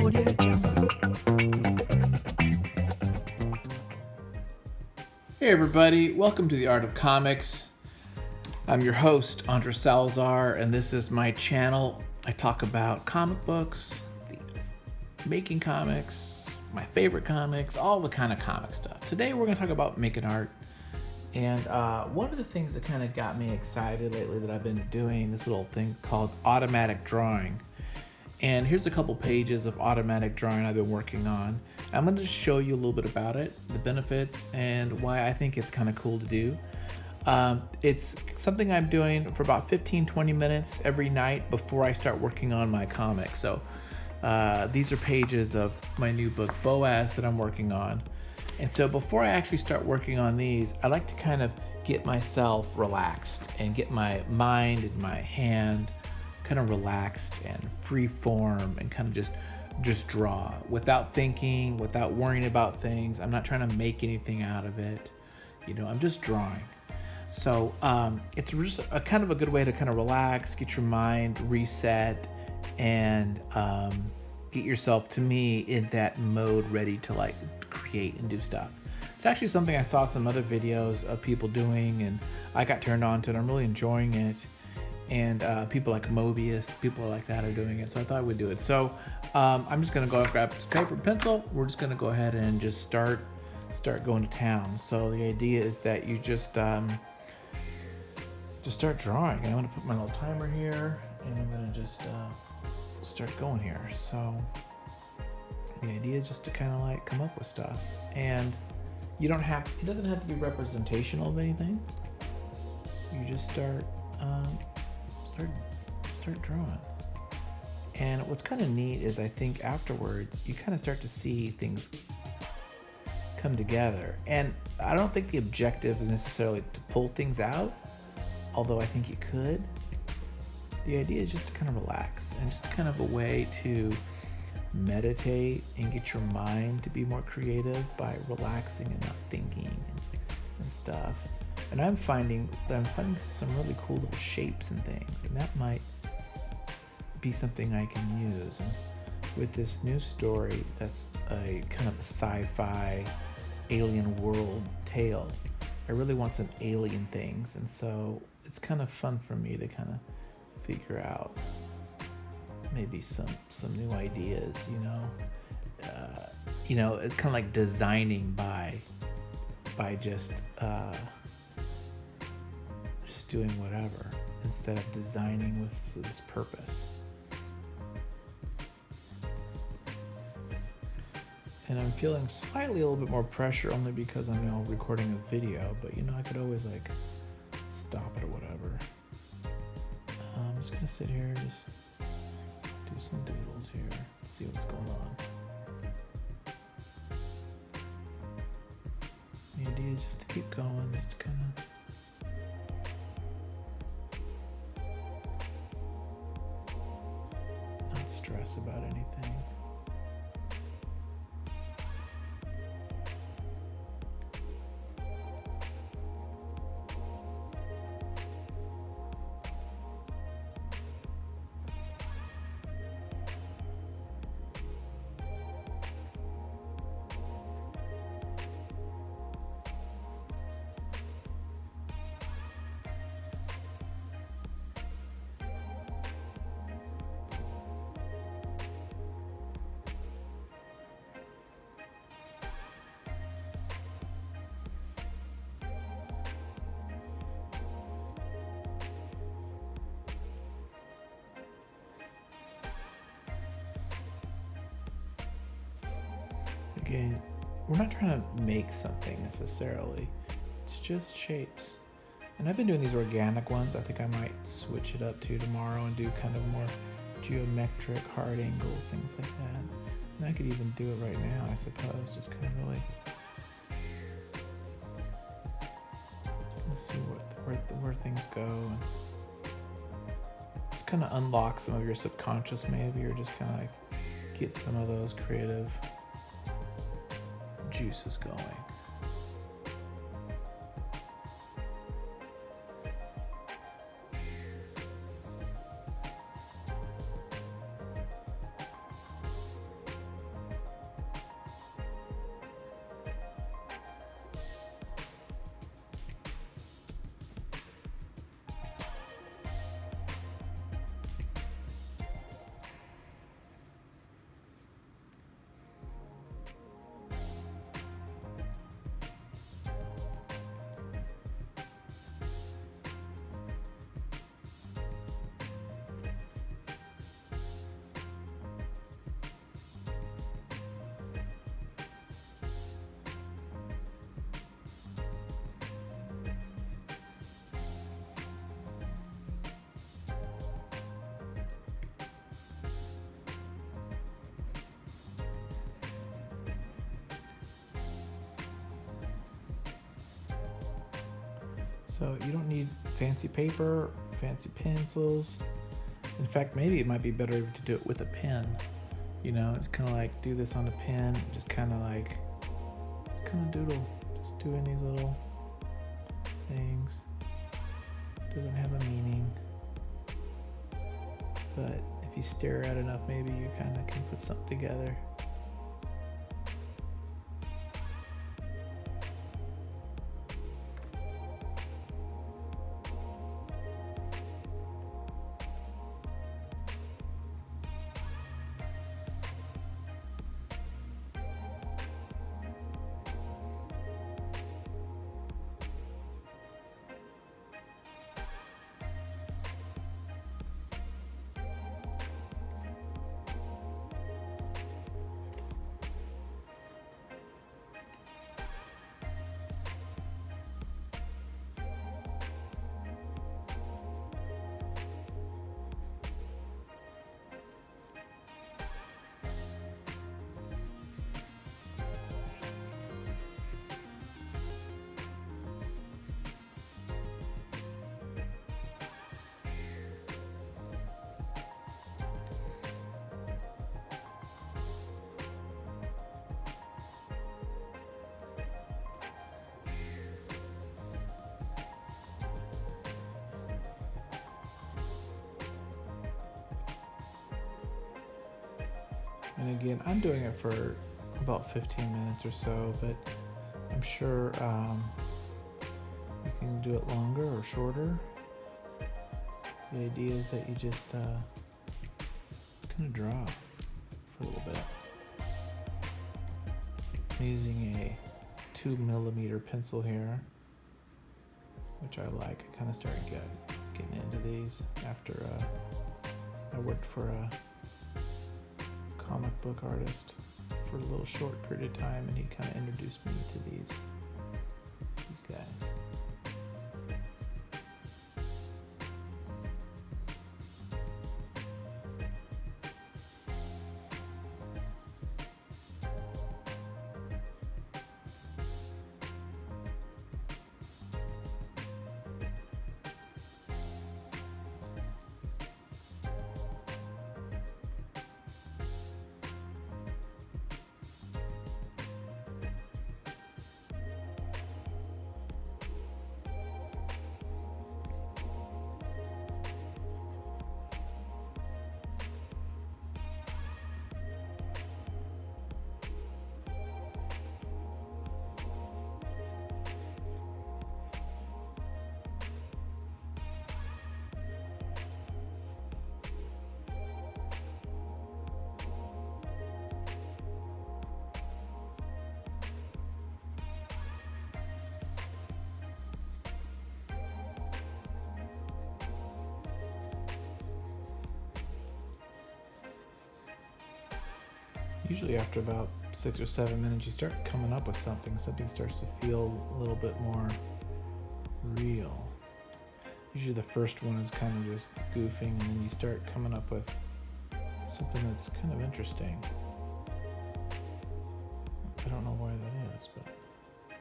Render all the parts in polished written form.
Audio Jungle. Hey everybody, welcome to the Art of Comics. I'm your host, Andres Salazar, and this is my channel. I talk about comic books, making comics, my favorite comics, all the kind of comic stuff. Today we're going to talk about making art. And one of the things that kind of got me excited lately that I've been doing, this little thing called automatic drawing. And here's a couple pages of automatic drawing I've been working on. I'm going to show you a little bit about it, the benefits, and why I think it's kind of cool to do. It's something I'm doing for about 15-20 minutes every night before I start working on my comic. So these are pages of my new book, Boaz, that I'm working on. And so before I actually start working on these, I like to kind of get myself relaxed and get my mind and my hand kind of relaxed and free form and kind of just draw without thinking, without worrying about things. I'm not trying to make anything out of it. I'm just drawing. So it's just a kind of a good way to kind of relax, get your mind reset, and get yourself, to me, in that mode ready to like create and do stuff. It's actually something I saw some other videos of people doing, and I got turned on to it. I'm really enjoying it. And people like Mobius, people like that are doing it. So I thought I would do it. So I'm just gonna go grab paper and pencil. We're just gonna go ahead and just start going to town. So the idea is that you just start drawing. I'm gonna put my little timer here, and I'm gonna just start going here. So the idea is just to kind of like come up with stuff, and it doesn't have to be representational of anything. You just start drawing. And what's kind of neat is I think afterwards you kind of start to see things come together. And I don't think the objective is necessarily to pull things out, although I think you could. The idea is just to kind of relax and just kind of a way to meditate and get your mind to be more creative by relaxing and not thinking and stuff. And I'm finding some really cool little shapes and things, and that might be something I can use. And with this new story, that's a kind of a sci-fi alien world tale, I really want some alien things, and so it's kind of fun for me to kind of figure out maybe some new ideas. It's kind of like designing by just doing whatever instead of designing with this purpose. And I'm feeling slightly a little bit more pressure only because I'm now recording a video, but I could always like stop it or whatever. I'm just gonna sit here, just do some doodles here, see what's going on. The idea is just to keep going, just to kind of stress about anything. Again, we're not trying to make something necessarily. It's just shapes. And I've been doing these organic ones. I think I might switch it up to tomorrow and do kind of more geometric, hard angles, things like that. And I could even do it right now, I suppose. Just kind of really see where things go. And just kind of unlock some of your subconscious maybe, or just kind of like get some of those creative juices going. So you don't need fancy paper, fancy pencils. In fact, maybe it might be better to do it with a pen. You know, just kind of like do this on a pen, just kind of doodle, just doing these little things. Doesn't have a meaning, but if you stare at it enough, maybe you kind of can put something together. And again, I'm doing it for about 15 minutes or so, but I'm sure you can do it longer or shorter. The idea is that you just kind of draw for a little bit. I'm using a 2mm pencil here, which I like. I kind of started getting into these after I worked for a comic book artist for a little short period of time, and he kind of introduced me to these guys. Usually after about 6 or 7 minutes, you start coming up with something. Something starts to feel a little bit more real. Usually the first one is kind of just goofing, and then you start coming up with something that's kind of interesting. I don't know why that is, but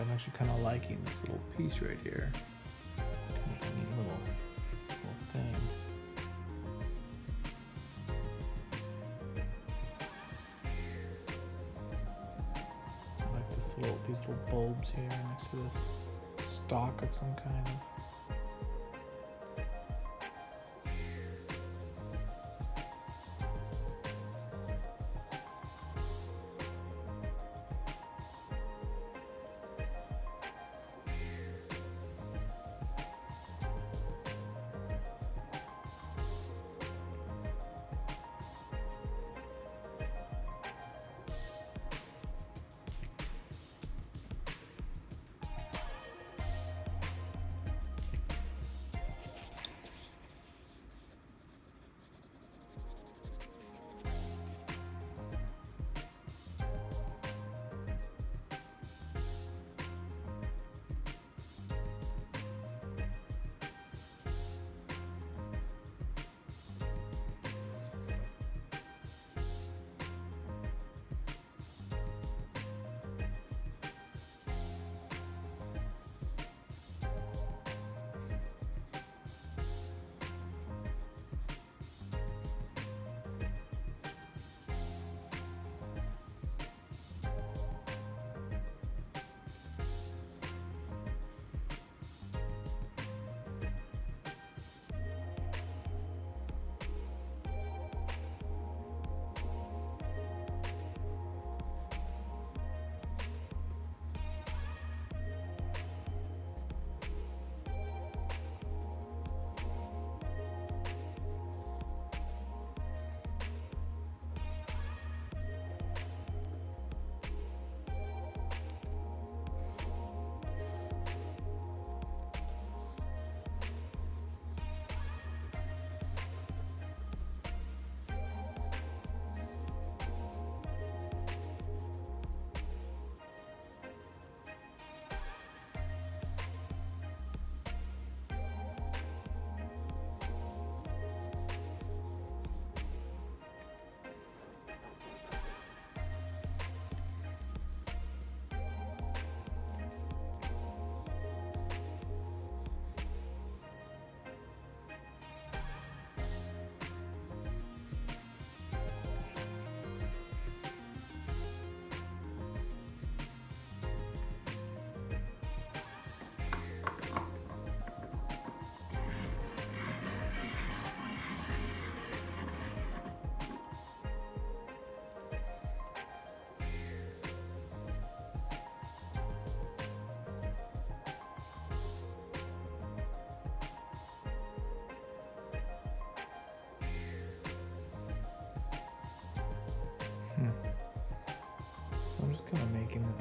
I'm actually kind of liking this little piece right here. Kind of a neat little thing. These little bulbs here next to this stalk of some kind of.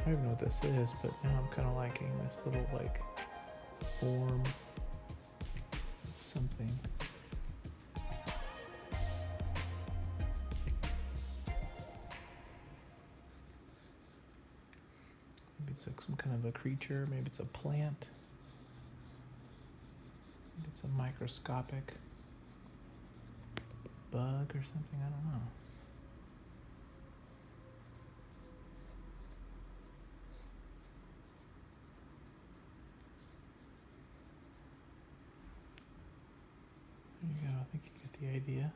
I don't even know what this is, but now I'm kind of liking this little like form of something. Maybe it's like some kind of a creature. Maybe it's a plant. Maybe it's a microscopic bug or something. I don't know. There you go. I think you get the idea.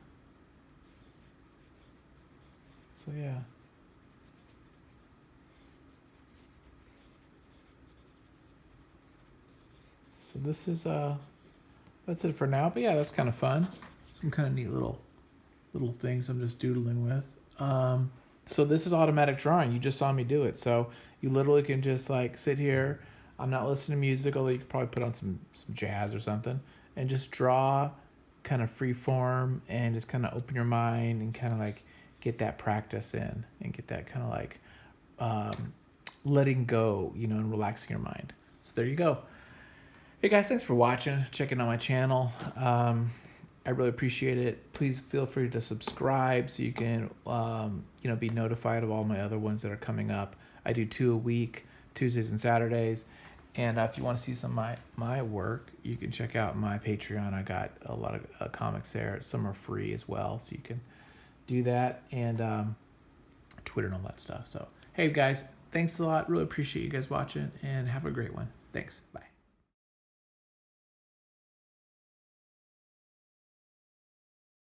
So yeah. So this is that's it for now. But yeah, that's kind of fun. Some kind of neat little things I'm just doodling with. So this is automatic drawing. You just saw me do it. So you literally can just like sit here. I'm not listening to music, although you could probably put on some jazz or something, and just draw kind of free form and just kind of open your mind and kind of like get that practice in and get that kind of like letting go, and relaxing your mind. So there you go. Hey guys, thanks for watching, checking out my channel. I really appreciate it. Please feel free to subscribe so you can, be notified of all my other ones that are coming up. I do 2 a week, Tuesdays and Saturdays. And if you want to see some of my work, you can check out my Patreon. I got a lot of comics there. Some are free as well, so you can do that. And Twitter and all that stuff. So, hey guys, thanks a lot. Really appreciate you guys watching, and have a great one. Thanks. Bye.